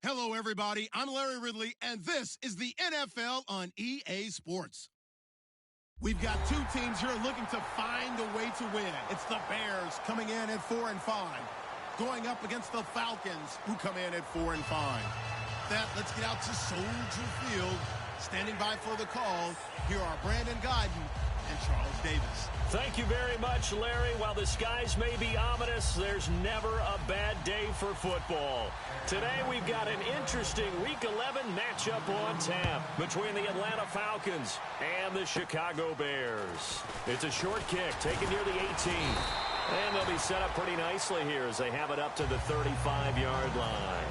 Hello, everybody. I'm Larry Ridley, and this is the NFL on EA Sports. We've got two teams here looking to find a way to win. It's the Bears coming in at 4-5, going up against the Falcons, who come in at 4-5. Let's get out to Soldier Field. Standing by for the call, here are Brandon Guyton and Charles Davis. Thank you very much, Larry. While the skies may be ominous, there's never a bad day for football. Today we've got an interesting Week 11 matchup on tap between the Atlanta Falcons and the Chicago Bears. It's a short kick taken near the 18. And they'll be set up pretty nicely here as they have it up to the 35-yard line.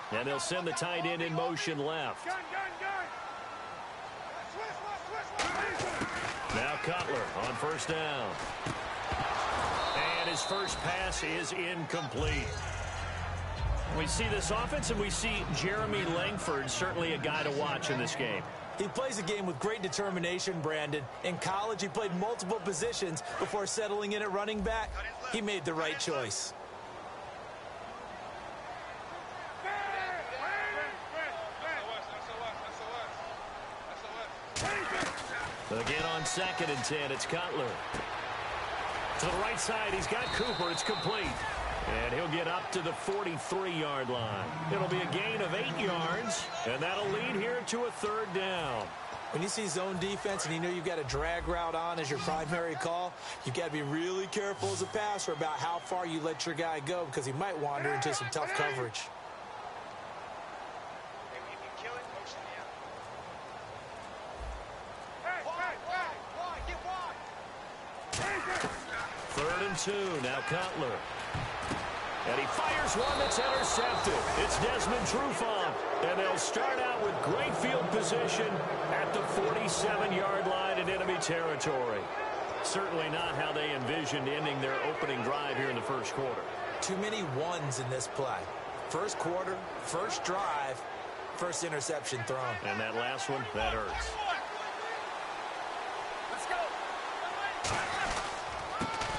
And they'll send the tight end in motion left. Now Cutler on first down. And his first pass is incomplete. We see this offense, and we see Jeremy Langford, certainly a guy to watch in this game. He plays a game with great determination, Brandon. In college, he played multiple positions before settling in at running back. He made the right choice. Again on 2nd and 10, it's Cutler. To the right side, he's got Cooper. It's complete. And he'll get up to the 43-yard line. It'll be a gain of 8 yards, and that'll lead here to a 3rd down. When you see zone defense and you know you've got a drag route on as your primary call, you've got to be really careful as a passer about how far you let your guy go because he might wander into some tough coverage. Third and 2, now Cutler. And he fires one that's intercepted. It's Desmond Trufant. And they'll start out with great field position at the 47-yard line in enemy territory. Certainly not how they envisioned ending their opening drive here in the first quarter. Too many ones in this play. First quarter, first drive, first interception thrown. And that last one, that hurts.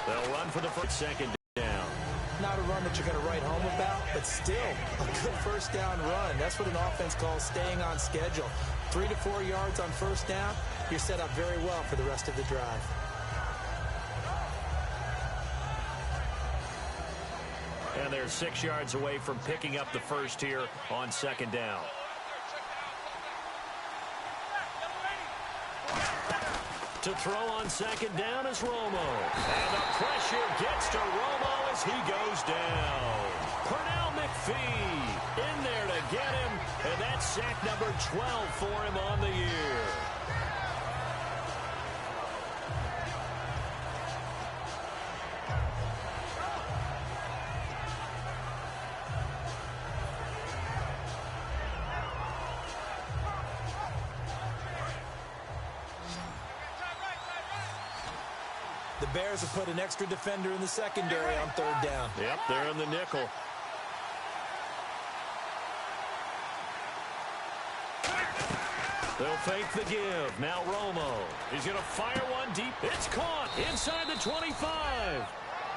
They'll run for the first, 2nd down. Not a run that you're going to write home about, but still a good first down run. That's what an offense calls staying on schedule. 3 to 4 yards on first down, you're set up very well for the rest of the drive. And they're 6 yards away from picking up the first here on 2nd down. To throw on 2nd down is Romo. And the pressure gets to Romo as he goes down. Pernell McPhee in there to get him. And that's sack number 12 for him on the year. The Bears have put an extra defender in the secondary on 3rd down. Yep, they're in the nickel. They'll fake the give. Now Romo. He's going to fire one deep. It's caught inside the 25.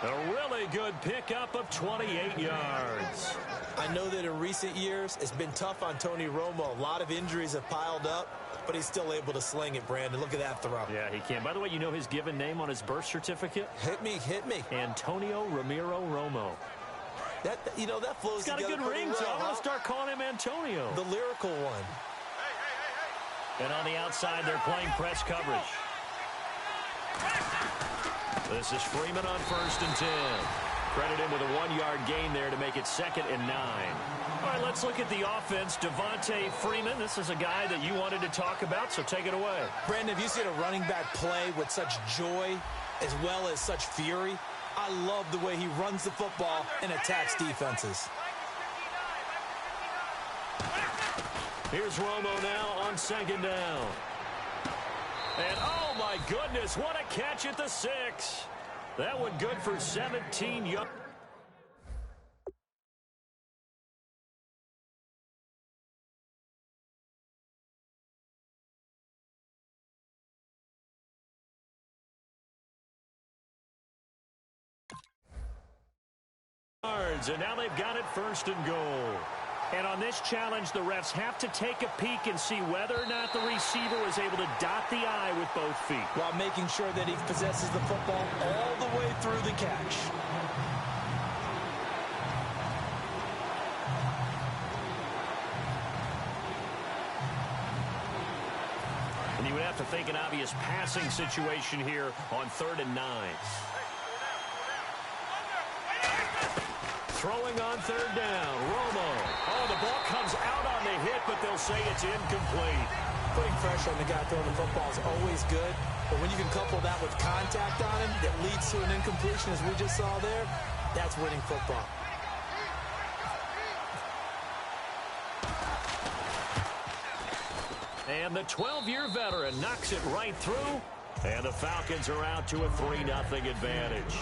A really good pickup of 28 yards. I know that in recent years, it's been tough on Tony Romo. A lot of injuries have piled up, but he's still able to sling it, Brandon. Look at that throw. Yeah, he can. By the way, you know his given name on his birth certificate? Hit me. Antonio Ramiro Romo. That flows together. He's got a good ring, well, so I'm going to start calling him Antonio. The lyrical one. And on the outside, they're playing press coverage. This is Freeman on 1st and 10. Credit him with a 1-yard gain there to make it 2nd and 9. All right, let's look at the offense. Devontae Freeman, this is a guy that you wanted to talk about, so take it away. Brandon, have you seen a running back play with such joy as well as such fury? I love the way he runs the football and attacks defenses. Here's Romo now on 2nd down. And, oh, my goodness, what a catch at the 6. That one good for 17 yards. yards, and now they've got it 1st and goal. And on this challenge, the refs have to take a peek and see whether or not the receiver was able to dot the I with both feet, while making sure that he possesses the football all the way through the catch. And you would have to think an obvious passing situation here on 3rd and 9. Throwing on 3rd down, Romo. Oh, the ball comes out on the hit, but they'll say it's incomplete. Putting pressure on the guy throwing the football is always good, but when you can couple that with contact on him that leads to an incompletion, as we just saw there, that's winning football. And the 12-year veteran knocks it right through, and the Falcons are out to a 3-0 advantage.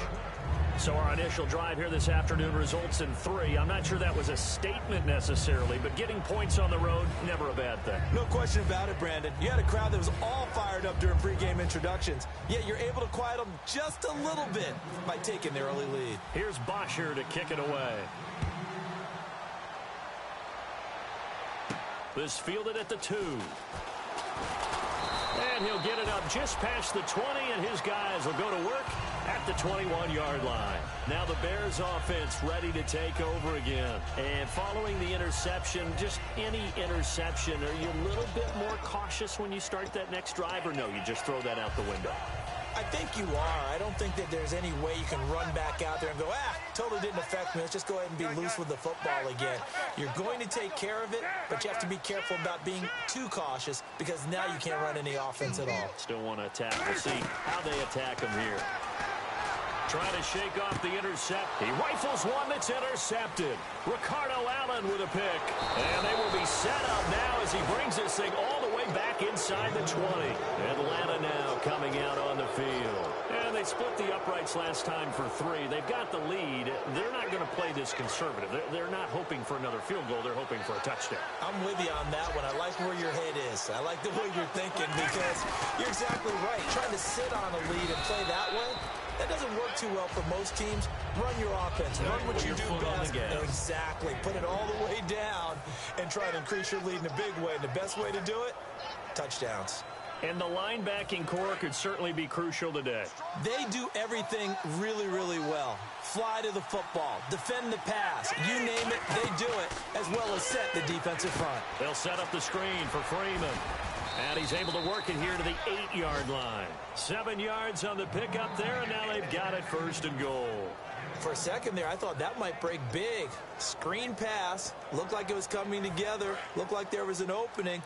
So our initial drive here this afternoon results in 3. I'm not sure that was a statement necessarily, but getting points on the road, never a bad thing. No question about it, Brandon. You had a crowd that was all fired up during pregame introductions, yet you're able to quiet them just a little bit by taking the early lead. Here's Bosher to kick it away. This fielded at the 2. And he'll get it up just past the 20, and his guys will go to work at the 21-yard line. Now the Bears offense ready to take over again. And following the interception, just any interception, are you a little bit more cautious when you start that next drive, or no, you just throw that out the window? I think you are. I don't think that there's any way you can run back out there and go, totally didn't affect me. Let's just go ahead and be loose with the football again. You're going to take care of it, but you have to be careful about being too cautious because now you can't run any offense at all. Still want to attack. We'll see how they attack him here. Trying to shake off the intercept. He rifles one that's intercepted. Ricardo Allen with a pick. And they will be set up now as he brings this thing all the way back inside the 20. Atlanta now coming out on the field. And they split the uprights last time for 3. They've got the lead. They're not going to play this conservative. They're not hoping for another field goal. They're hoping for a touchdown. I'm with you on that one. I like where your head is. I like the way you're thinking because you're exactly right. Trying to sit on a lead and play that way, that doesn't work too well for most teams. Run your offense. Run what you do best. Exactly. Put it all the way down and try to increase your lead in a big way. And the best way to do it, touchdowns. And the linebacking core could certainly be crucial today. They do everything really, really well. Fly to the football, defend the pass, you name it, they do it, as well as set the defensive front. They'll set up the screen for Freeman. And he's able to work it here to the 8-yard line. 7 yards on the pickup there, and now they've got it 1st and goal. For a second there, I thought that might break big. Screen pass, looked like it was coming together, looked like there was an opening.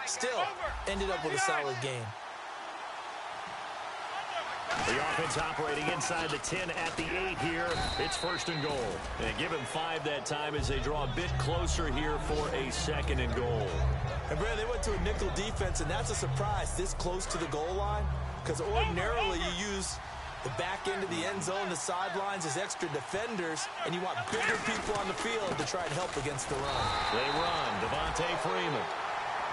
Still, ended up with a solid game. The offense operating inside the 10 at the 8 here. It's 1st and goal. And give him 5 that time as they draw a bit closer here for a 2nd and goal. And, Brad, they went to a nickel defense, and that's a surprise this close to the goal line because ordinarily you use the back end of the end zone, the sidelines as extra defenders, and you want bigger people on the field to try and help against the run. They run. Devontae Freeman.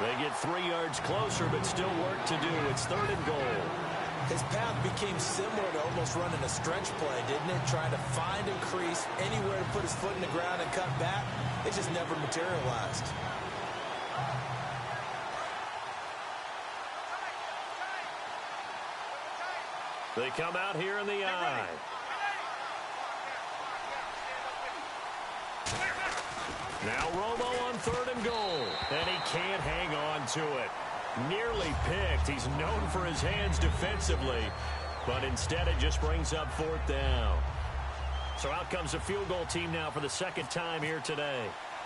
They get 3 yards closer, but still work to do. It's 3rd and goal. His path became similar to almost running a stretch play, didn't it? Trying to find a crease, anywhere to put his foot in the ground and cut back. It just never materialized. They come out here in the I. Now Romo on 3rd and goal. And he can't hang on to it. Nearly picked. He's known for his hands defensively. But instead it just brings up 4th down. So out comes the field goal team now for the 2nd time here today.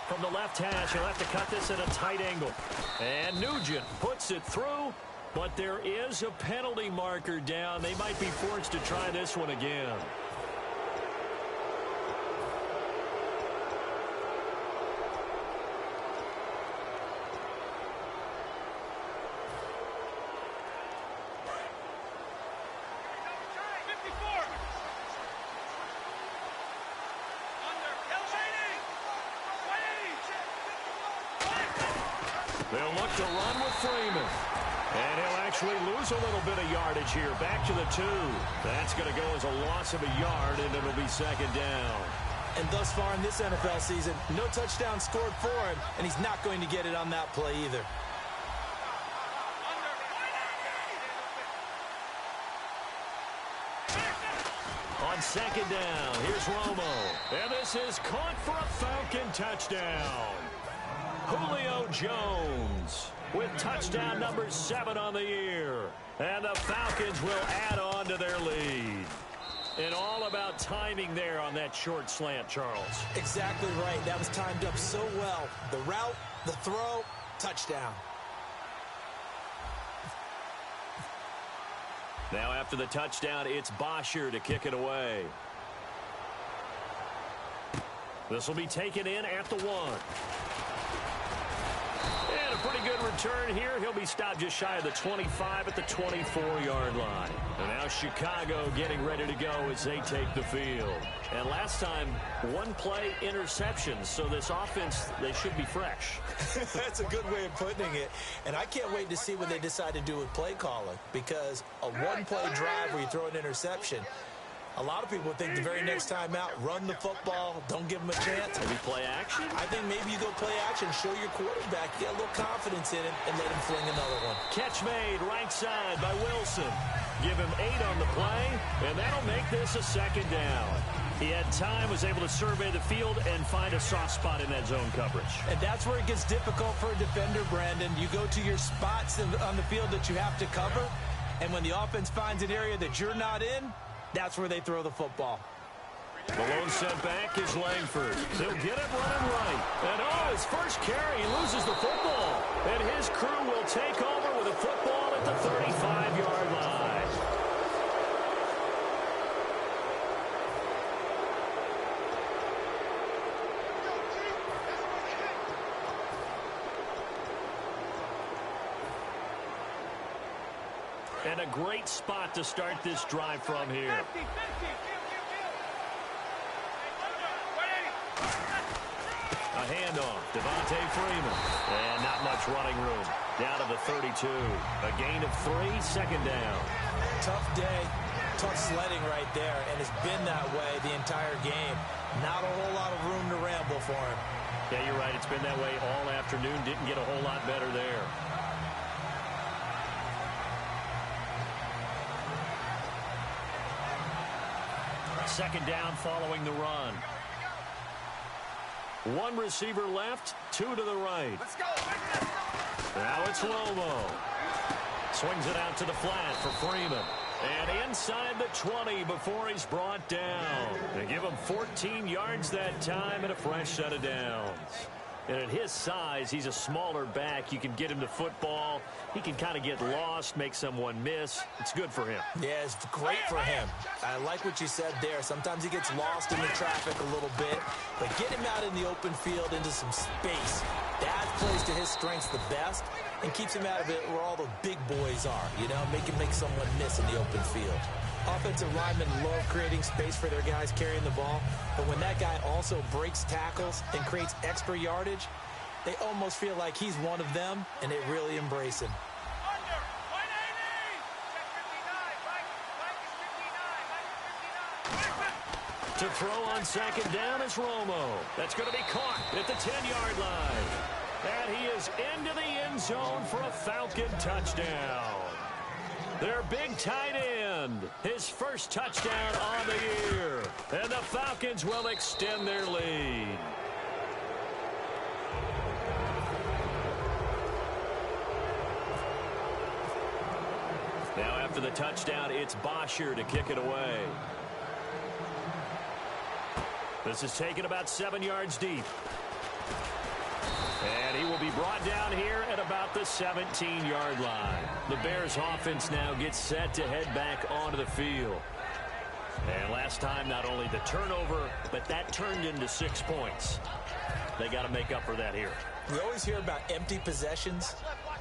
From the left hash, he'll have to cut this at a tight angle. And Nugent puts it through. But there is a penalty marker down. They might be forced to try this one again. They'll look to run with Freeman. And he'll actually lose a little bit of yardage here. Back to the 2. That's going to go as a loss of a yard, and it'll be 2nd down. And thus far in this NFL season, no touchdown scored for him, and he's not going to get it on that play either. On second down, here's Romo. And this is caught for a Falcon touchdown. Julio Jones with touchdown number 7 on the year. And the Falcons will add on to their lead. And all about timing there on that short slant, Charles. Exactly right. That was timed up so well. The route, the throw, touchdown. Now after the touchdown, it's Bosher to kick it away. This will be taken in at the 1. And a pretty good return here. He'll be stopped just shy of the 25 at the 24-yard line. And now Chicago getting ready to go as they take the field. And last time, one play interceptions. So this offense, they should be fresh. That's a good way of putting it. And I can't wait to see what they decide to do with play calling. Because a one-play drive where you throw an interception, a lot of people think the very next time out, run the football, don't give them a chance. Maybe play action? I think maybe you go play action, show your quarterback, get a little confidence in him, and let him fling another one. Catch made right side by Wilson. Give him 8 on the play, and that'll make this a second down. He had time, was able to survey the field and find a soft spot in that zone coverage. And that's where it gets difficult for a defender, Brandon. You go to your spots on the field that you have to cover, and when the offense finds an area that you're not in, that's where they throw the football. The lone sent back is Langford. They'll get it running right. And his first carry, he loses the football. And his crew will take over with a football at the 35-yard line. And a great spot to start this drive from here. A handoff, Devontae Freeman. And not much running room. Down to the 32. A gain of 3, second down. Tough day, tough sledding right there, and it's been that way the entire game. Not a whole lot of room to ramble for him. Yeah, you're right. It's been that way all afternoon. Didn't get a whole lot better there. Second down following the run. One receiver left, 2 to the right. Let's go. Now it's Romo. Swings it out to the flat for Freeman. And inside the 20 before he's brought down. They give him 14 yards that time and a fresh set of downs. And at his size, he's a smaller back. You can get him to football. He can kind of get lost, make someone miss. It's good for him. Yeah, it's great for him. I like what you said there. Sometimes he gets lost in the traffic a little bit. But get him out in the open field into some space. That plays to his strengths the best and keeps him out of it where all the big boys are. You know, make someone miss in the open field. Offensive linemen love creating space for their guys carrying the ball, but when that guy also breaks tackles and creates extra yardage, they almost feel like he's one of them, and they really embrace him. Under 180. To throw on second down is Romo. That's going to be caught at the 10-yard line. And he is into the end zone for a Falcon touchdown. Their big tight end, his first touchdown on the year. And the Falcons will extend their lead. Now after the touchdown, it's Bosher to kick it away. This is taken about 7 yards deep. And he will be brought down here at about the 17-yard line. The Bears offense now gets set to head back onto the field. And last time, not only the turnover, but that turned into 6 points. They got to make up for that here. We always hear about empty possessions,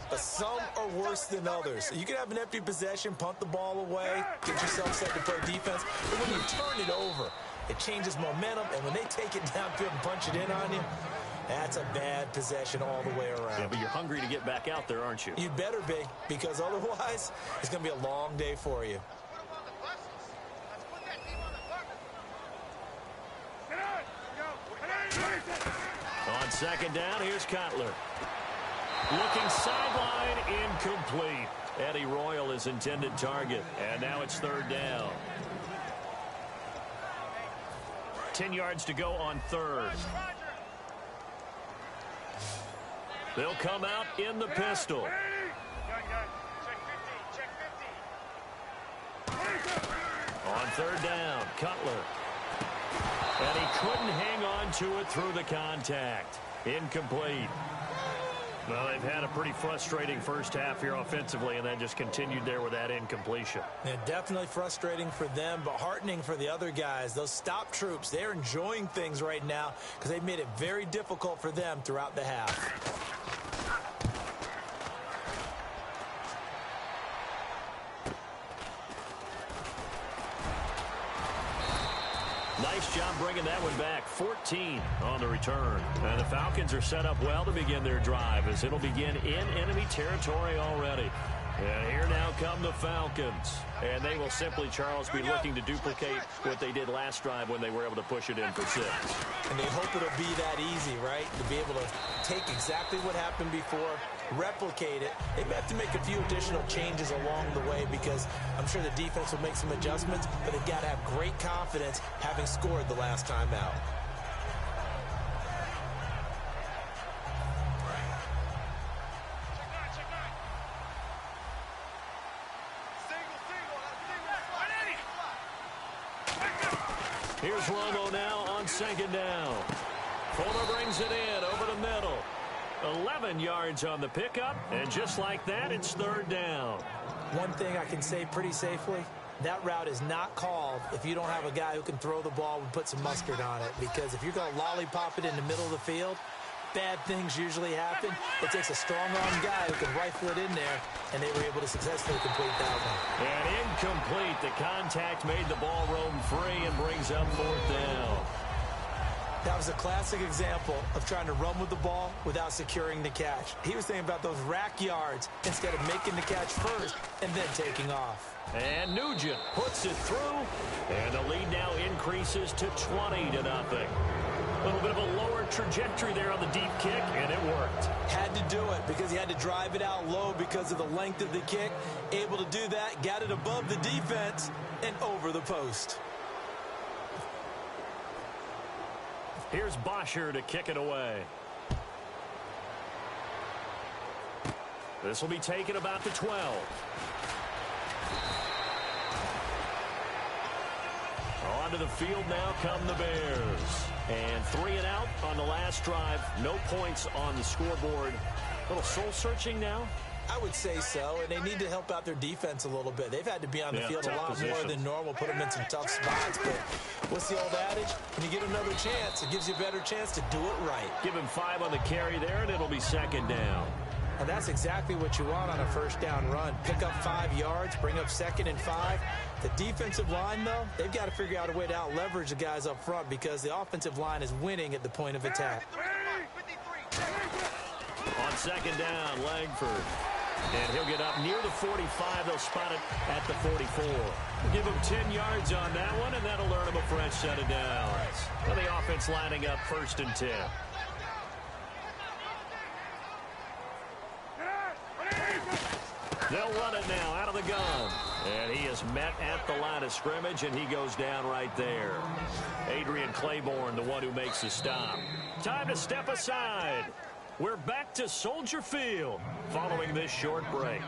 but some are worse than others. You can have an empty possession, punt the ball away, get yourself set to play defense, but when you turn it over, it changes momentum, and when they take it downfield and punch it in on you, that's a bad possession all the way around. Yeah, but you're hungry to get back out there, aren't you? You better be, because otherwise, it's going to be a long day for you. second down, here's Cutler. Looking sideline, incomplete. Eddie Royal is intended target, and now it's third down. 10 yards to go on third. They'll come out in the pistol. On third down, Cutler. And he couldn't hang on to it through the contact. Incomplete. Well, they've had a pretty frustrating first half here offensively, and then just continued there with that incompletion. Yeah, definitely frustrating for them, but heartening for the other guys. Those stop troops, they're enjoying things right now because they've made it very difficult for them throughout the half. Nice job bringing that one back. 14 on the return. And the Falcons are set up well to begin their drive as it'll begin in enemy territory already. And here now come the Falcons. And they will simply, Charles, be looking to duplicate what they did last drive when they were able to push it in for 6. And they hope it'll be that easy, right? To be able to take exactly what happened before, replicate it. They may have to make a few additional changes along the way because I'm sure the defense will make some adjustments, but they've got to have great confidence having scored the last time out. Here's Romo now on second down. Fuller brings it in over the middle. 11 yards on the pickup, and just like that, it's third down. One thing I can say pretty safely, that route is not called if you don't have a guy who can throw the ball and put some mustard on it, because if you're going to lollipop it in the middle of the field, bad things usually happen. It takes a strong-arm guy who can rifle it in there, and they were able to successfully complete that one. And incomplete. The contact made the ball roam free and brings up fourth down. That was a classic example of trying to run with the ball without securing the catch. He was thinking about those rack yards instead of making the catch first and then taking off. And Nugent puts it through, and the lead now increases to 20-0. A little bit of a lower trajectory there on the deep kick, and it worked. Had to do it because he had to drive it out low because of the length of the kick. Able to do that, got it above the defense and over the post. Here's Bosher to kick it away. This will be taken about the 12. Onto the field now come the Bears. And 3 and out on the last drive. No points on the scoreboard. A little soul-searching now. I would say so, and they need to help out their defense a little bit. They've had to be on the field a lot more than normal, put them in some tough spots. But what's the old adage? When you get another chance, it gives you a better chance to do it right. Give him 5 on the carry there, and it'll be second down. And that's exactly what you want on a first down run. Pick up 5 yards, bring up 2nd and 5. The defensive line, though, they've got to figure out a way to out-leverage the guys up front because the offensive line is winning at the point of attack. On second down, Langford. And he'll get up near the 45. They'll spot it at the 44. Give him 10 yards on that one, and that'll earn him a fresh set of downs. Well, the offense lining up 1st and 10. They'll run it now out of the gun. And he is met at the line of scrimmage, and he goes down right there. Adrian Claiborne, the one who makes the stop. Time to step aside. We're back to Soldier Field following this short break.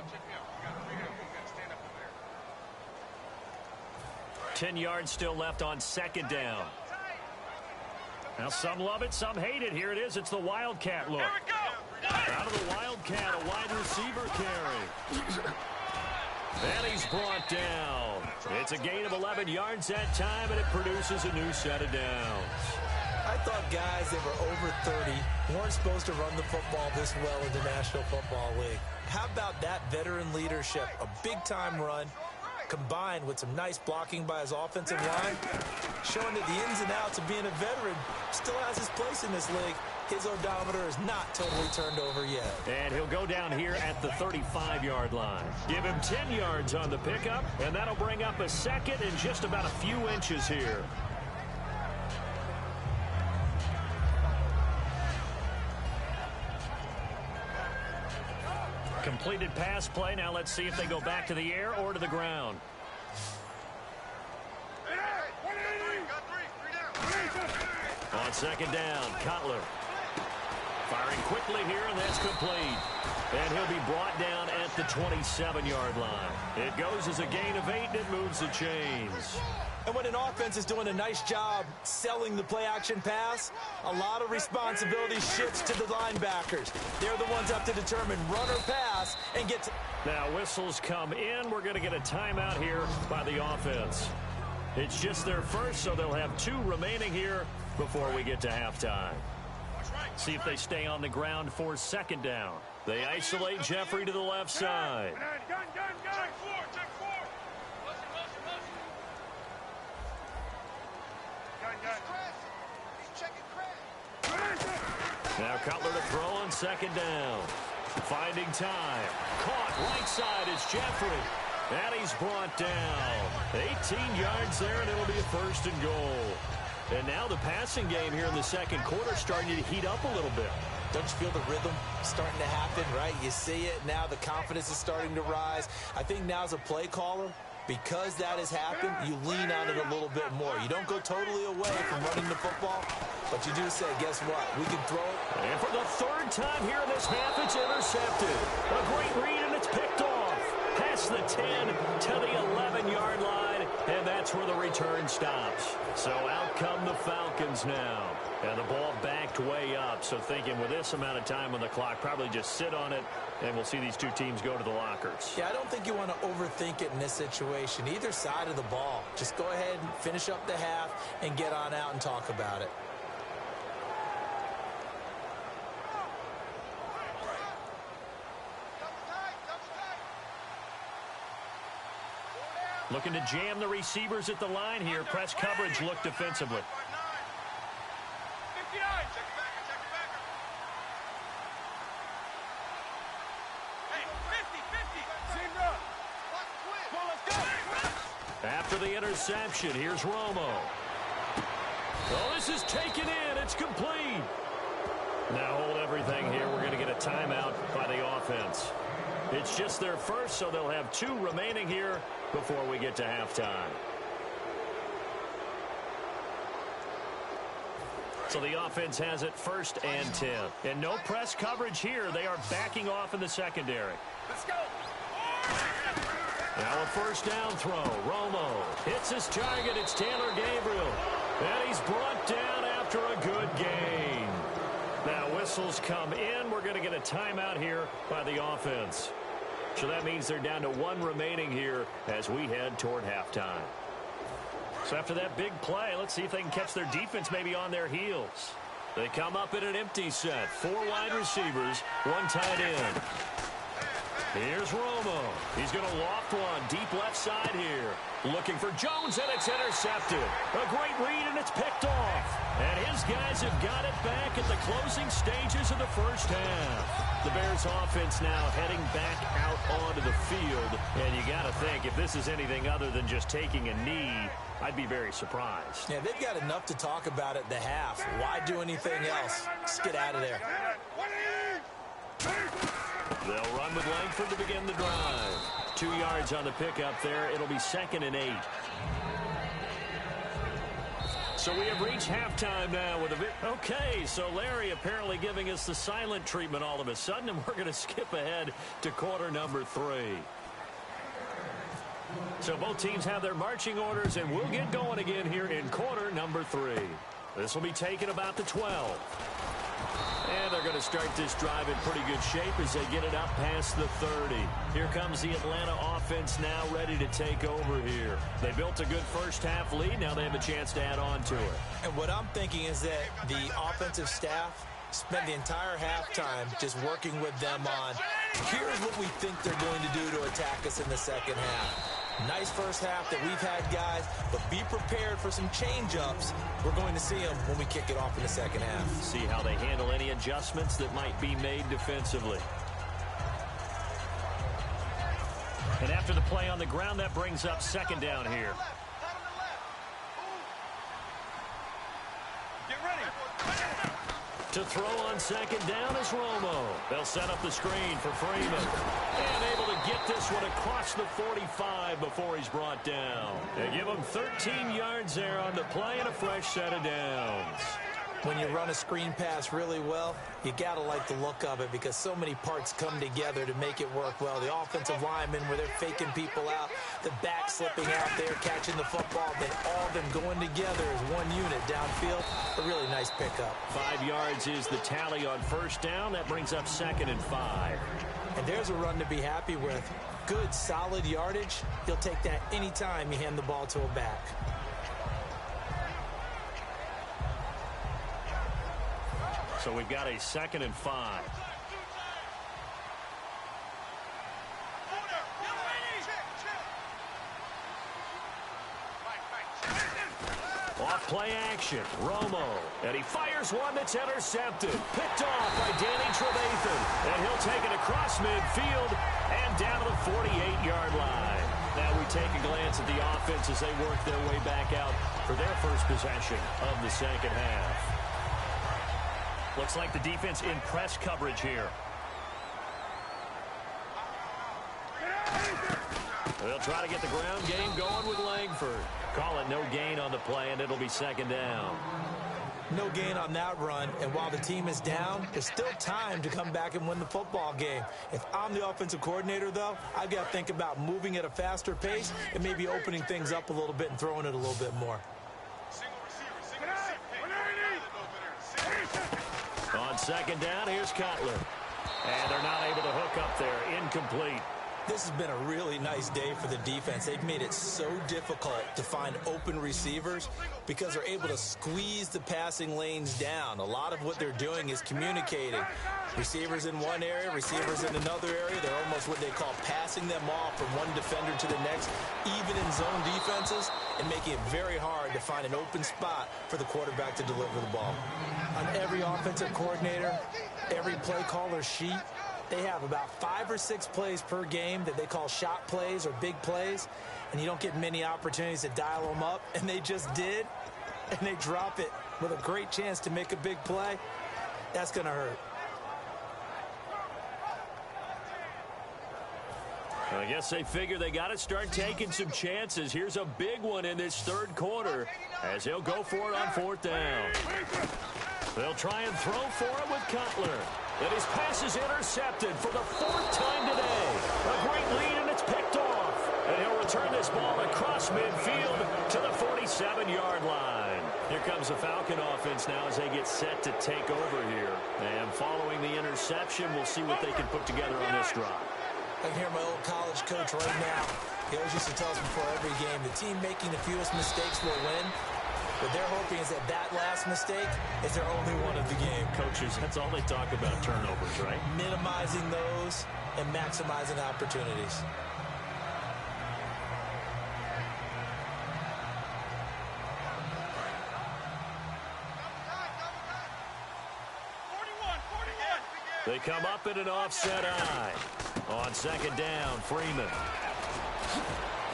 10 yards still left on second down. Now some love it, some hate it. Here it is. It's the Wildcat look. Out of the Wildcat, a wide receiver carry. And he's brought down. It's a gain of 11 yards that time, and it produces a new set of downs. I thought guys that were over 30 weren't supposed to run the football this well in the National Football League. How about that veteran leadership? A big-time run combined with some nice blocking by his offensive line, showing that the ins and outs of being a veteran still has his place in this league. His odometer is not totally turned over yet. And he'll go down here at the 35-yard line. Give him 10 yards on the pickup, and that'll bring up a second and just about a few inches here. Completed pass play. Now let's see if they go back to the air or to the ground. On second down, Cutler. Firing quickly here, and that's complete. And he'll be brought down at the 27-yard line. It goes as a gain of 8, and it moves the chains. And when an offense is doing a nice job selling the play-action pass, a lot of responsibility shifts to the linebackers. They're the ones up to determine run or pass and get to... Now whistles come in. We're going to get a timeout here by the offense. It's just their first, so they'll have 2 remaining here before we get to halftime. See if they stay on the ground for second down. They isolate Jeffrey to the left side. Now Cutler to throw on second down. Finding time. Caught right side is Jeffrey. And he's brought down. 18 yards there, and it'll be a first and goal. And now the passing game here in the second quarter starting to heat up a little bit. Don't you feel the rhythm starting to happen, right? You see it now. The confidence is starting to rise. I think now as a play caller, because that has happened, you lean on it a little bit more. You don't go totally away from running the football, but you do say, guess what? We can throw it. And for the third time here in this half, it's intercepted. A great read, and it's picked off. Past the 10 to the 11-yard line, and that's where the return stops. So out come the Falcons now. And the ball backed way up, so thinking with this amount of time on the clock, probably just sit on it, and we'll see these 2 teams go to the lockers. Yeah, I don't think you want to overthink it in this situation. Either side of the ball. Just go ahead and finish up the half and get on out and talk about it. Looking to jam the receivers at the line here. Press coverage look defensively. After the interception, here's Romo. Oh, this is taken in. It's complete. Now hold everything here. We're going to get a timeout by the offense. It's just their first, so they'll have 2 remaining here before we get to halftime. So the offense has it 1st and 10. And no press coverage here. They are backing off in the secondary. Let's go. Now a first down throw. Romo hits his target. It's Taylor Gabriel. And he's brought down after a good gain. Now whistles come in. We're going to get a timeout here by the offense. So that means they're down to 1 remaining here as we head toward halftime. So after that big play, let's see if they can catch their defense maybe on their heels. They come up in an empty set. 4 wide receivers, 1 tight end. Here's Romo. He's going to loft one deep left side here. Looking for Jones, and it's intercepted. A great read, and it's picked off. And his guys have got it back at the closing stages of the first half. The Bears offense now heading back out onto the field. And you got to think, if this is anything other than just taking a knee, I'd be very surprised. Yeah, they've got enough to talk about at the half. Why do anything else? Just get out of there. They'll run with Langford to begin the drive. 2 yards on the pickup there. It'll be 2nd and 8. So we have reached halftime now with a okay, so Larry apparently giving us the silent treatment all of a sudden, and we're going to skip ahead to quarter number 3. So both teams have their marching orders, and we'll get going again here in quarter number 3. This will be taken about the 12. And they're going to start this drive in pretty good shape as they get it up past the 30. Here comes the Atlanta offense now ready to take over here. They built a good first half lead. Now they have a chance to add on to it. And what I'm thinking is that the offensive staff spent the entire halftime just working with them on, here's what we think they're going to do to attack us in the second half. Nice first half that we've had, guys, but be prepared for some change-ups. We're going to see them when we kick it off in the second half. See how they handle any adjustments that might be made defensively. And after the play on the ground, that brings up 2nd down here. Get ready. To throw on second down is Romo. They'll set up the screen for Freeman. And able to get this one across the 45 before he's brought down. They give him 13 yards there on the play and a fresh set of downs. When you run a screen pass really well, you got to like the look of it because so many parts come together to make it work well. The offensive linemen where they're faking people out, the back slipping out there, catching the football, then all of them going together as one unit downfield. A really nice pickup. 5 yards is the tally on first down. That brings up 2nd and 5. And there's a run to be happy with. Good, solid yardage. You'll take that anytime you hand the ball to a back. So we've got a 2nd and 5. Off play action, Romo, and he fires one that's intercepted. Picked off by Danny Trevathan, and he'll take it across midfield and down to the 48-yard line. Now we take a glance at the offense as they work their way back out for their first possession of the second half. Looks like the defense in press coverage here. They'll try to get the ground game going with Langford. Call it no gain on the play, and it'll be 2nd down. No gain on that run, and while the team is down, there's still time to come back and win the football game. If I'm the offensive coordinator, though, I've got to think about moving at a faster pace and maybe opening things up a little bit and throwing it a little bit more. On second down, here's Cutler. And they're not able to hook up there. Incomplete. This has been a really nice day for the defense. They've made it so difficult to find open receivers because they're able to squeeze the passing lanes down. A lot of what they're doing is communicating. Receivers in one area, receivers in another area. They're almost what they call passing them off from one defender to the next, even in zone defenses, and making it very hard to find an open spot for the quarterback to deliver the ball. On every offensive coordinator, every play caller sheet, they have about 5 or 6 plays per game that they call shot plays or big plays, and you don't get many opportunities to dial them up, and they just did, and they drop it with a great chance to make a big play. That's going to hurt. I guess they figure they got to start taking some chances. Here's a big one in this third quarter as he'll go for it on 4th down. They'll try and throw for it with Cutler. And his pass is intercepted for the 4th time today. A great lead, and it's picked off. And he'll return this ball across midfield to the 47-yard line. Here comes the Falcon offense now as they get set to take over here. And following the interception, we'll see what they can put together on this drive. I can hear my old college coach right now. He always used to tell us before every game, the team making the fewest mistakes will win. What they're hoping is that last mistake is their only one of the game. Coaches, that's all they talk about, turnovers, right? Minimizing those and maximizing opportunities. They come up in an offset eye. On second down, Freeman.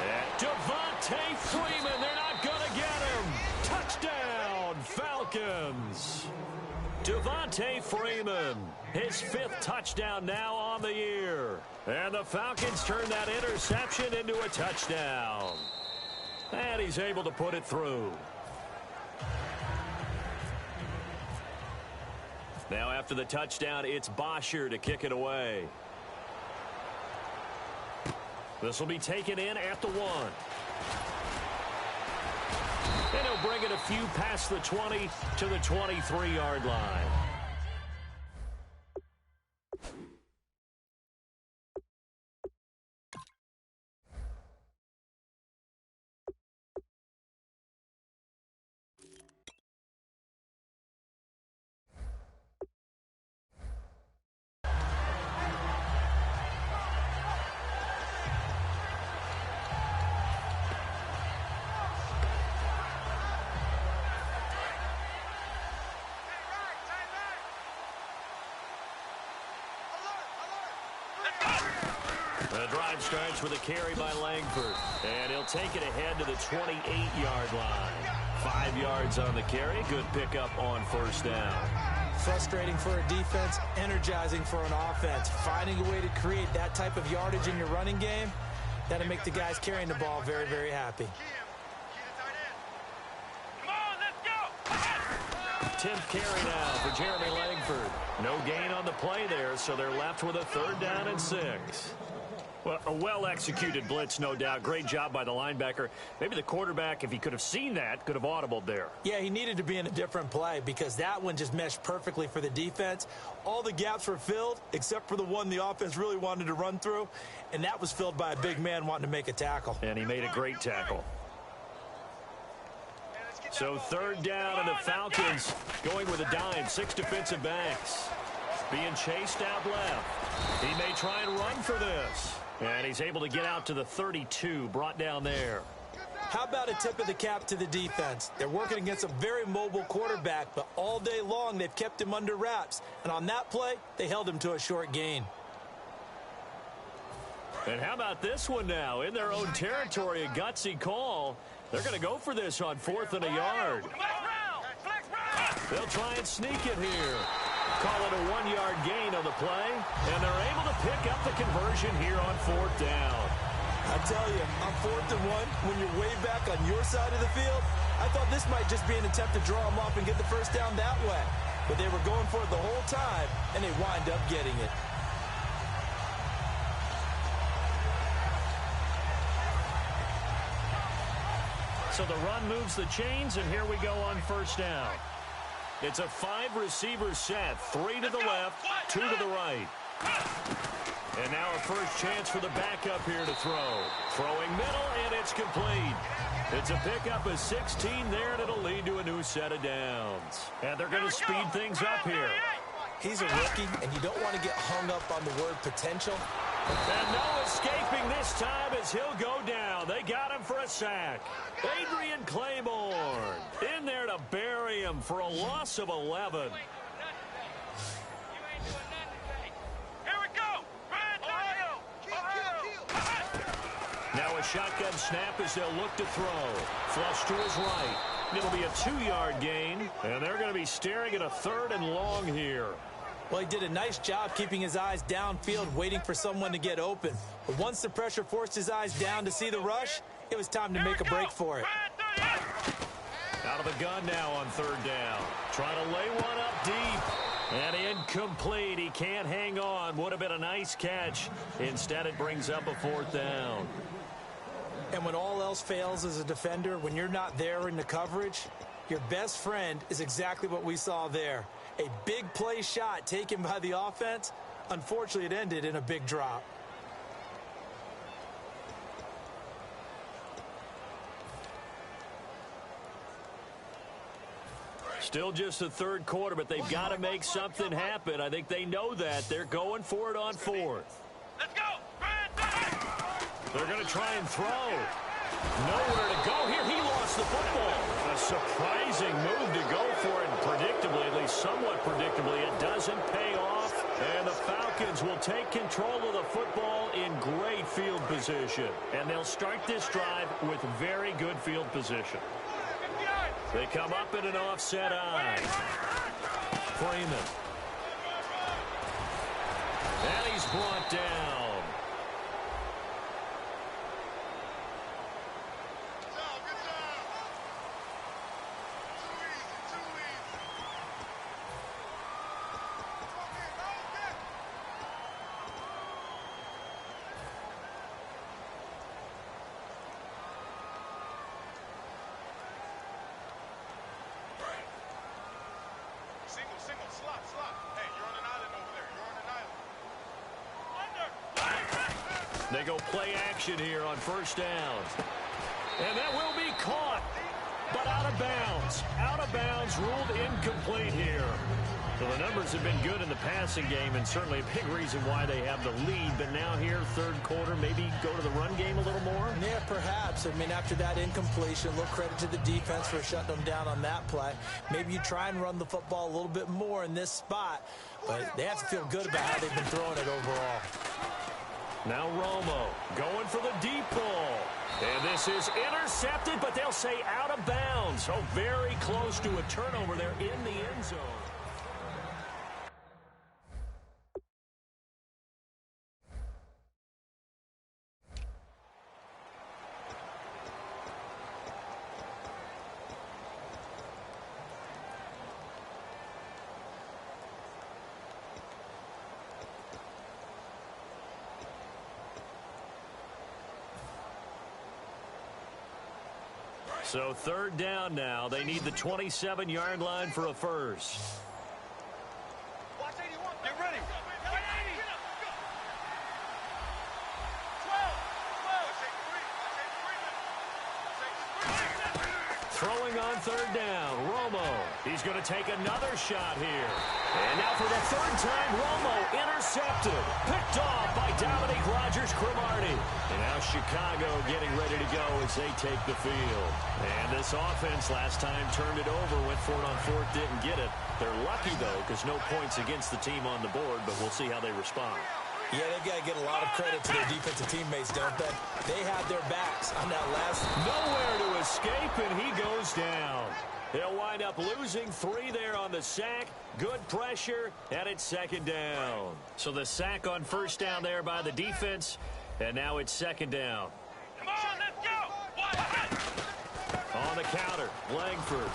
And Devontae Freeman, they're not going to get him. Touchdown, Falcons. Devontae Freeman, his 5th touchdown now on the year. And the Falcons turn that interception into a touchdown. And he's able to put it through. Now after the touchdown, it's Bosher to kick it away. This will be taken in at the 1. And he'll bring it a few past the 20 to the 23-yard line. The drive starts with a carry by Langford, and he'll take it ahead to the 28-yard line. 5 yards on the carry. Good pickup on 1st down. Frustrating for a defense, energizing for an offense. Finding a way to create that type of yardage in your running game, that'll make the guys carrying the ball very, very happy. 10th carry now for Jeremy Langford. No gain on the play there, so they're left with a 3rd down and 6. Well, a well-executed blitz, no doubt. Great job by the linebacker. Maybe the quarterback, if he could have seen that, could have audibled there. Yeah, he needed to be in a different play because that one just meshed perfectly for the defense. All the gaps were filled except for the one the offense really wanted to run through, and that was filled by a big man wanting to make a tackle. And he made a great tackle. So 3rd down, and the Falcons going with a dime. 6 defensive backs. Being chased out left. He may try and run for this. And he's able to get out to the 32, brought down there. How about a tip of the cap to the defense? They're working against a very mobile quarterback, but all day long they've kept him under wraps. And on that play, they held him to a short gain. And how about this one now? In their own territory, a gutsy call. They're going to go for this on 4th and a yard. They'll try and sneak it here. Call it a 1-yard gain on the play, and they're able to pick up the conversion here on 4th down. I tell you, on 4th and 1, when you're way back on your side of the field, I thought this might just be an attempt to draw them off and get the 1st down that way. But they were going for it the whole time, and they wind up getting it. So the run moves the chains, and here we go on 1st down. It's a 5-receiver set, 3 to the left, 2 to the right. And now a first chance for the backup here to throw. Throwing middle, and it's complete. It's a pickup of 16 there, and it'll lead to a new set of downs. And they're going to speed things up here. He's a rookie, and you don't want to get hung up on the word potential. And no escaping this time as he'll go down. They got him for a sack. Adrian Claiborne in there to bury him for a loss of 11. Now a shotgun snap as they'll look to throw. Flush to his right. It'll be a 2-yard gain, and they're going to be staring at a 3rd and long here. Well, he did a nice job keeping his eyes downfield, waiting for someone to get open. But once the pressure forced his eyes down to see the rush, it was time to make a break for it. Out of the gun now on 3rd down. Trying to lay one up deep. And incomplete. He can't hang on. Would have been a nice catch. Instead, it brings up a 4th down. And when all else fails as a defender, when you're not there in the coverage, your best friend is exactly what we saw there. A big play shot taken by the offense. Unfortunately, it ended in a big drop. Still just the 3rd quarter, but they've got to make something happen. I think they know that. They're going for it on 4th. Let's go! They're going to try and throw. Nowhere to go here. He lost the football. A surprising move to go for it. Predictably, at least somewhat predictably, it doesn't pay off. And the Falcons will take control of the football in great field position. And they'll start this drive with very good field position. They come up in an offset eye. Freeman. And he's brought down. Single, slot. Hey, you're on an island over there. You're on an island. They go play action here on 1st down. And that will be caught, but out of bounds. Out of bounds, ruled incomplete here. So the numbers have been good in the passing game, and certainly a big reason why they have the lead. But now here, 3rd quarter, maybe go to the run game a little more? Yeah, perhaps. I mean, after that incompletion, a little credit to the defense for shutting them down on that play. Maybe you try and run the football a little bit more in this spot, but they have to feel good about how they've been throwing it overall. Now Romo going for the deep ball. And this is intercepted, but they'll say out of bounds. So very close to a turnover there in the end zone. So third down now. They need the 27-yard line for a first. Watch 81. Get ready. 180. 12. Throwing on third down, Romo. He's going to take another shot here. And now for the third time, Romo intercepted. Picked off by Dominique Rodgers-Cromartie. And now Chicago getting ready to go as they take the field. And this offense last time turned it over, went for it on fourth, didn't get it. They're lucky, though, because no points against the team on the board, but we'll see how they respond. Yeah, they've got to get a lot of credit to their defensive teammates, don't they? They had their backs on that last. Nowhere to escape, and he goes down. They'll wind up losing 3 there on the sack. Good pressure, and it's second down. So the sack on first down there by the defense, and now it's second down. Come on, let's go. On the counter, Langford.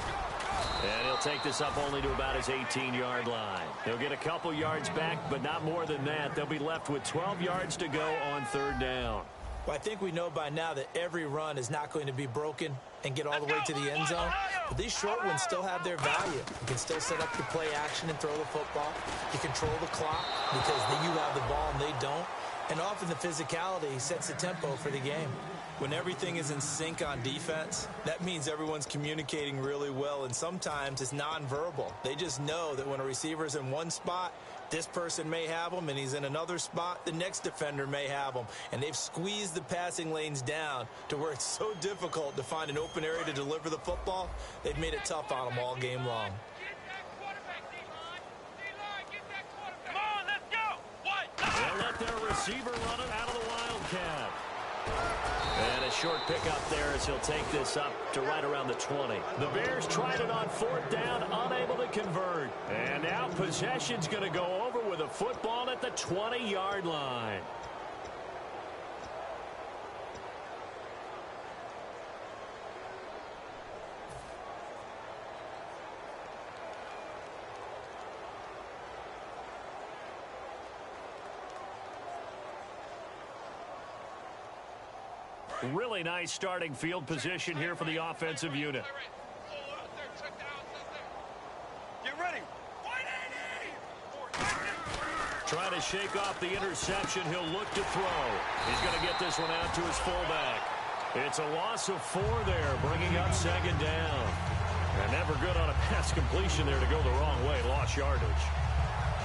And he'll take this up only to about his 18-yard line. He'll get a couple yards back, but not more than that. They'll be left with 12 yards to go on third down. Well, I think we know by now that every run is not going to be broken and get all the way to the end zone. But these short ones still have their value. You can still set up your play action and throw the football. You control the clock because you have the ball and they don't. And often the physicality sets the tempo for the game. When everything is in sync on defense, that means everyone's communicating really well, and sometimes it's nonverbal. They just know that when a receiver's in one spot, this person may have him, and he's in another spot, the next defender may have him. And they've squeezed the passing lanes down to where it's so difficult to find an open area to deliver the football. They've made it tough on them all game long. They'll let their receiver run it out of the Wildcat. And a short pickup there as he'll take this up to right around the 20. The Bears tried it on fourth down, unable to convert. And now possession's going to go over with a football at the 20-yard line. Really nice starting field position here for the offensive unit. Get ready. Trying to shake off the interception. He'll look to throw. He's going to get this one out to his fullback. It's a loss of 4 there, bringing up second down. And never good on a pass completion there to go the wrong way. Lost yardage.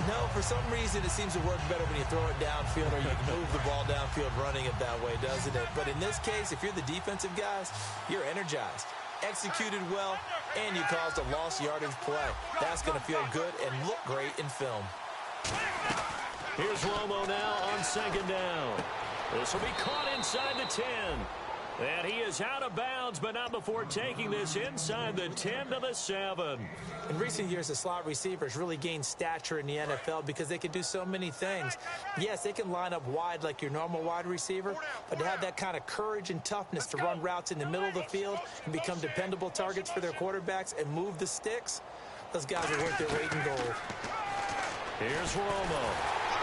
No, for some reason it seems to work better when you throw it downfield or you can move the ball downfield running it that way, doesn't it? But in this case, if you're the defensive guys, you're energized, executed well, and you caused a lost yardage play. That's going to feel good and look great in film. Here's Romo now on second down. This will be caught inside the 10. And he is out of bounds, but not before taking this inside the 10 to the 7. In recent years, the slot receivers really gained stature in the NFL because they can do so many things. Yes, they can line up wide like your normal wide receiver, but to have that kind of courage and toughness to run routes in the middle of the field and become dependable targets for their quarterbacks and move the sticks, those guys are worth their weight in gold. Here's Romo.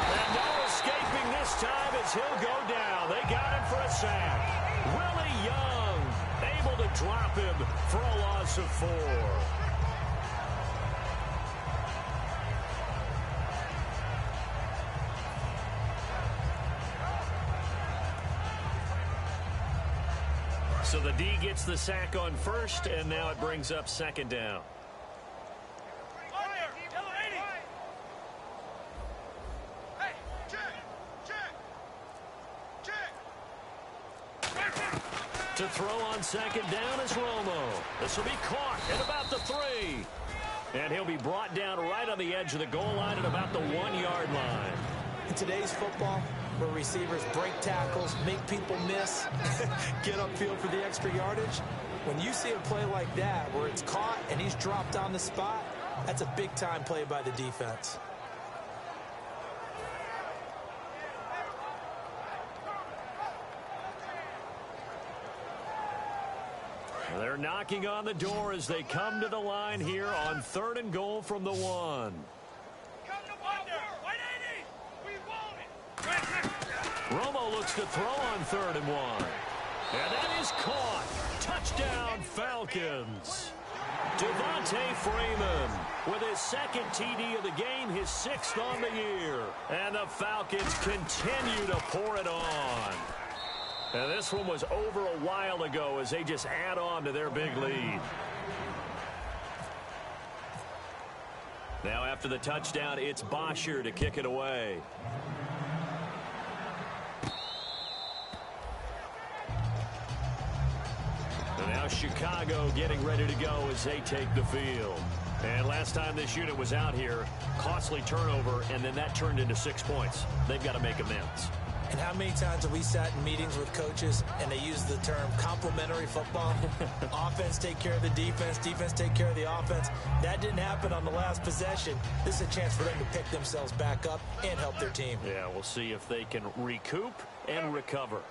And no escaping this time as he'll go down. They got him for a sack. Willie Young able to drop him for a loss of 4. So the D gets the sack on first, and now it brings up second down. To throw on second down is Romo. This will be caught at about the 3. And he'll be brought down right on the edge of the goal line at about the 1-yard line. In today's football, where receivers break tackles, make people miss, get upfield for the extra yardage, when you see a play like that where it's caught and he's dropped on the spot, that's a big-time play by the defense. They're knocking on the door as they come to the line here on 3rd and goal from the 1. Romo looks to throw on 3rd and 1. And that is caught. Touchdown, Falcons. Devontae Freeman with his second TD of the game, his 6th on the year. And the Falcons continue to pour it on. And this one was over a while ago as they just add on to their big lead. Now after the touchdown, it's Bosher to kick it away. And now Chicago getting ready to go as they take the field. And last time this unit was out here, costly turnover, and then that turned into 6 points. They've got to make amends. And how many times have we sat in meetings with coaches and they use the term complementary football? Offense take care of the defense, defense take care of the offense. That didn't happen on the last possession. This is a chance for them to pick themselves back up and help their team. Yeah, we'll see if they can recoup and recover.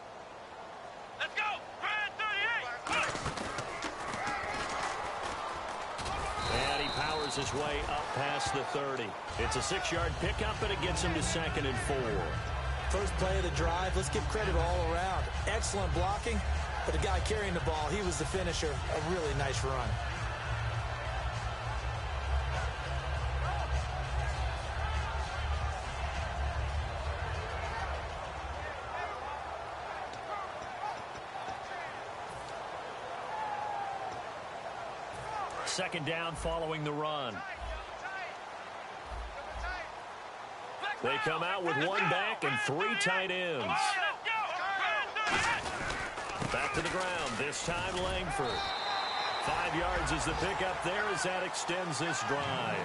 Let's go! Grand 38! And he powers his way up past the 30. It's a 6-yard pickup, and it gets him to 2nd and 4. First play of the drive, let's give credit all around. Excellent blocking, but the guy carrying the ball, he was the finisher. A really nice run. Second down following the run. They come out with 1 back and 3 tight ends. Back to the ground, this time Langford. 5 yards is the pickup there as that extends this drive.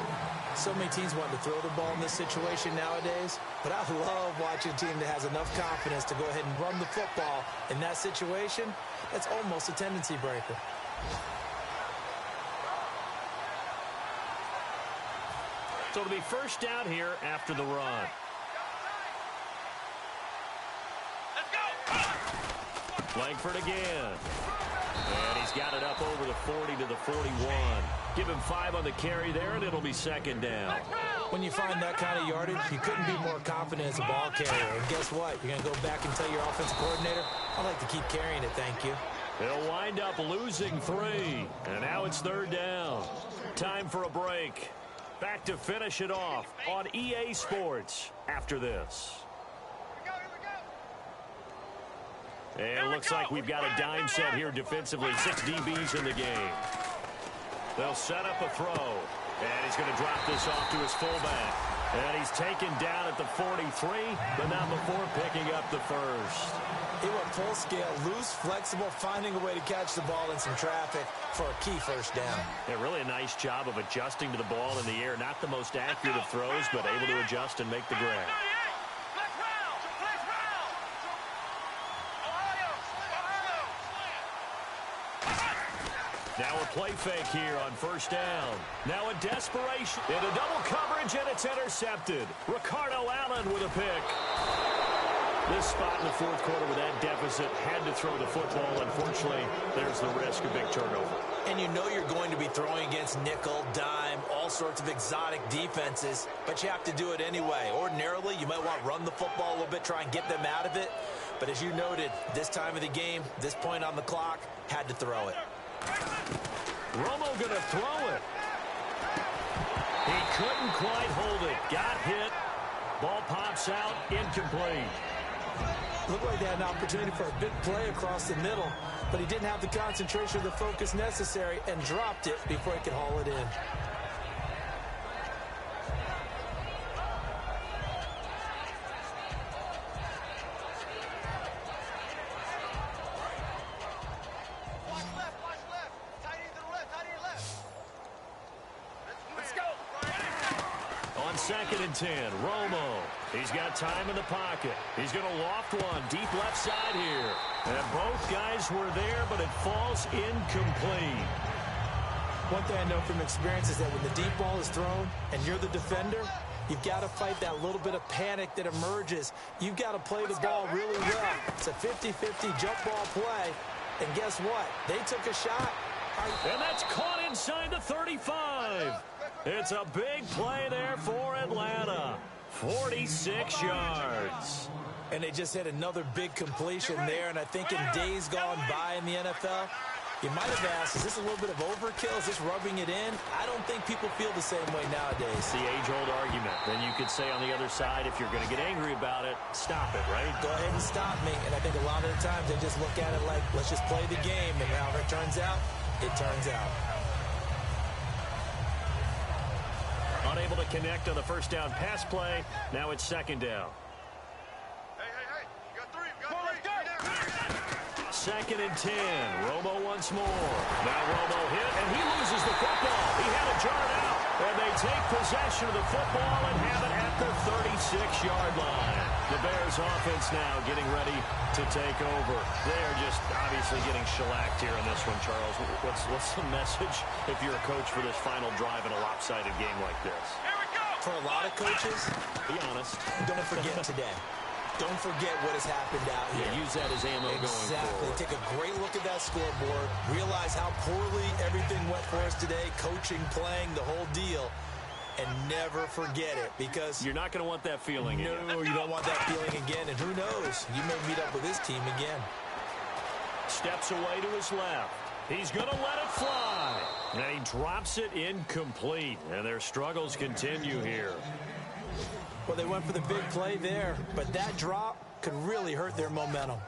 So many teams want to throw the ball in this situation nowadays, but I love watching a team that has enough confidence to go ahead and run the football in that situation. That's almost a tendency breaker. So it'll be first down here after the run. Langford again. And he's got it up over the 40 to the 41. Give him 5 on the carry there, and it'll be 2nd down. When you find that kind of yardage, you couldn't be more confident as a ball carrier. And guess what? You're going to go back and tell your offensive coordinator, I'd like to keep carrying it, thank you. They'll wind up losing 3. And now it's 3rd down. Time for a break. Back to finish it off on EA Sports after this. And it looks like we've got a dime set here defensively. 6 DBs in the game. They'll set up a throw. And he's going to drop this off to his fullback. And he's taken down at the 43, but not before picking up the first. He went full scale, loose, flexible, finding a way to catch the ball in some traffic for a key first down. Yeah, really a nice job of adjusting to the ball in the air. Not the most accurate of throws, but able to adjust and make the grab. Now a play fake here on first down. Now a desperation into double coverage, and it's intercepted. Ricardo Allen with a pick. This spot in the 4th quarter with that deficit, had to throw the football. Unfortunately, there's the risk of big turnover. And you know you're going to be throwing against nickel, dime, all sorts of exotic defenses, but you have to do it anyway. Ordinarily, you might want to run the football a little bit, try and get them out of it. But as you noted, this time of the game, this point on the clock, had to throw it. Romo gonna throw it. He couldn't quite hold it. Got hit. Ball pops out. Incomplete. Looked like they had an opportunity for a big play across the middle, but he didn't have the concentration or the focus necessary and dropped it before he could haul it in. On 2nd and 10, Romo. He's got time in the pocket. He's going to loft one deep left side here. And both guys were there, but it falls incomplete. One thing I know from experience is that when the deep ball is thrown and you're the defender, you've got to fight that little bit of panic that emerges. You've got to play the ball really well. It's a 50-50 jump ball play. And guess what? They took a shot. And that's caught inside the 35. It's a big play there for Atlanta. 46 yards. And they just had another big completion there. And I think in days gone by in the NFL, You might have asked, is this a little bit of overkill? Is this rubbing it in? I don't think people feel the same way nowadays. It's the age-old argument. Then you could say on the other side, if you're going to get angry about it, stop it, right? Go ahead and stop me. And I think a lot of the times they just look at it like, let's just play the game. And however it turns out, it turns out. Unable to connect on the first down pass play. Now it's second down. Hey, you got three, Second and 10. Romo once more. Now Romo hit, and he loses the football. He had it jarred out, and they take possession of the football and have it at the 36-yard line. The Bears offense now getting ready to take over. They're just obviously getting shellacked here in this one, Charles. What's the message if you're a coach for this final drive in a lopsided game like this? Here we go! For a lot of coaches, Be honest. don't forget today. Don't forget what has happened out here. Yeah, use that as ammo going Exactly. forward. Take a great look at that scoreboard. Realize how poorly everything went for us today. Coaching, playing, the whole deal. And never forget it, because You're not going to want that feeling again. no, you don't want that feeling again. And who knows? You may meet up with this team again. Steps away to his left. He's going to let it fly. And he drops it incomplete. And their struggles continue here. Well, they went for the big play there, but that drop could really hurt their momentum.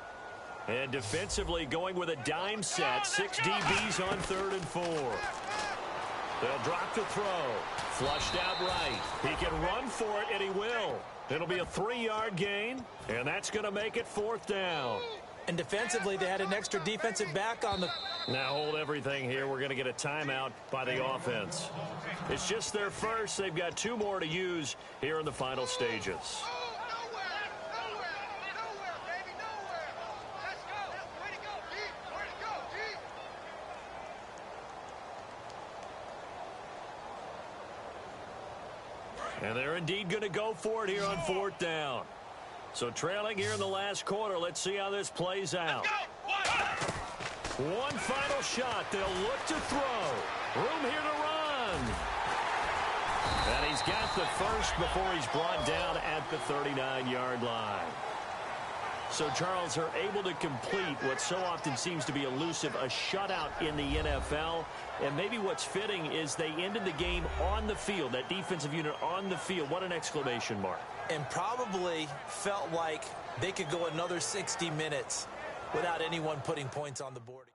And defensively going with a dime set. 6 DBs on 3rd and 4. They'll drop the throw. Flushed out right. He can run for it, and he will. It'll be a 3-yard gain, and that's going to make it 4th down. And defensively, they had an extra defensive back on the... Now hold everything here. We're going to get a timeout by the offense. It's just their first. They've got 2 more to use here in the final stages. Nowhere, baby, nowhere. Let's go. Way to go, D. Way to go, D. And they're indeed going to go for it here on 4th down. So trailing here in the last quarter. Let's see how this plays out. One final shot. They'll look to throw. Room here to run. And he's got the first before he's brought down at the 39-yard line. So, Charles, are able to complete what so often seems to be elusive, a shutout in the NFL. And maybe what's fitting is they ended the game on the field, that defensive unit on the field. What an exclamation mark. And probably felt like they could go another 60 minutes without anyone putting points on the board.